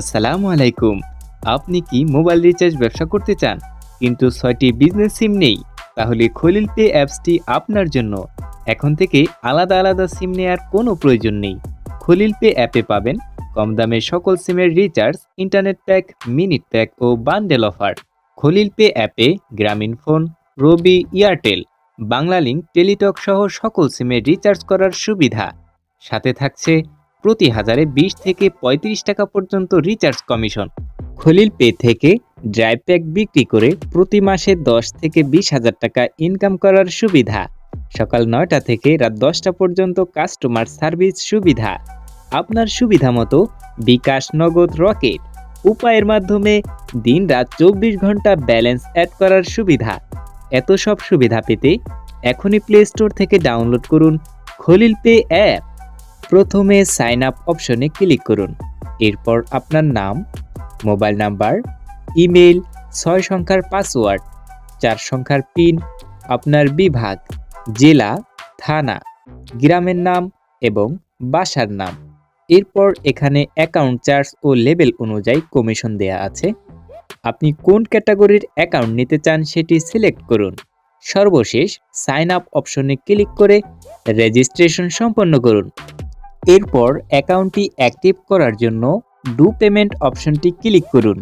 আসসালামু আলাইকুম। আপনি কি মোবাইল রিচার্জ ব্যবসা করতে চান কিন্তু ৬টি বিজনেস সিম নেই? তাহলে খলিল পে অ্যাপসটি আপনার জন্য। এখন থেকে আলাদা আলাদা সিম নেয়ার কোনো প্রয়োজন নেই। খলিল পে অ্যাপে পাবেন কম দামে সকল সিমের recharge, internet pack, minute pack ও বান্ডেল অফার। খলিল পে অ্যাপে গ্রামীণফোন, রবি, এয়ারটেল, বাংলালিংক, টেলিটক সহ সকল সিমের রিচার্জ করার সুবিধা। সাথে থাকছে প্রতি হাজারে ২০ থেকে ৩৫ টাকা পর্যন্ত রিচার্জ কমিশন। খলিল পে থেকে ড্রাইভ প্যাক বিক্রি করে প্রতি মাসে ১০ থেকে ২০ হাজার টাকা ইনকাম করার সুবিধা। সকাল ৯টা থেকে রাত ১০টা পর্যন্ত কাস্টমার সার্ভিস সুবিধা। আপনার সুবিধা মতো বিকাশ, নগদ, রকেট উপায়ের মাধ্যমে দিন রাত ২৪ ঘন্টা ব্যালেন্স অ্যাড করার সুবিধা। এত সব সুবিধা পেতে এখনই প্লে স্টোর থেকে ডাউনলোড করুন খলিল পে অ্যাপ। প্রথমে সাইন আপ অপশনে ক্লিক করুন। এরপর আপনার নাম, মোবাইল নাম্বার, ইমেইল, ৬ সংখ্যার পাসওয়ার্ড, ৪ সংখ্যার পিন, আপনার বিভাগ, জেলা, থানা, গ্রামের নাম এবং বাসার নাম। এরপর এখানে অ্যাকাউন্ট চার্জ ও লেভেল অনুযায়ী কমিশন দেয়া আছে। আপনি কোন ক্যাটাগরির অ্যাকাউন্ট নিতে চান সেটি সিলেক্ট করুন। সর্বশেষ সাইন আপ অপশনে ক্লিক করে রেজিস্ট্রেশন সম্পন্ন করুন। এরপর অ্যাকাউন্টটি অ্যাক্টিভ করার জন্য ডু পেমেন্ট অপশনটি ক্লিক করুন।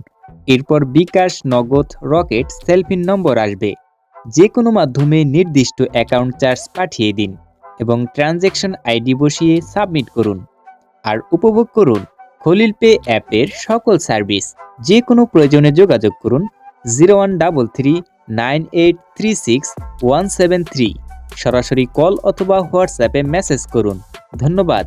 এরপর বিকাশ, নগদ, রকেট, সেলফিন নম্বর আসবে। যে কোনো মাধ্যমে নির্দিষ্ট অ্যাকাউন্ট চার্জ পাঠিয়ে দিন এবং ট্রানজ্যাকশন আইডি বসিয়ে সাবমিট করুন। আর উপভোগ করুন খলিল পে অ্যাপের সকল সার্ভিস। যে কোনো প্রয়োজনে যোগাযোগ করুন 01339836 173। সরাসরি কল অথবা হোয়াটসঅ্যাপে মেসেজ করুন। ধন্যবাদ।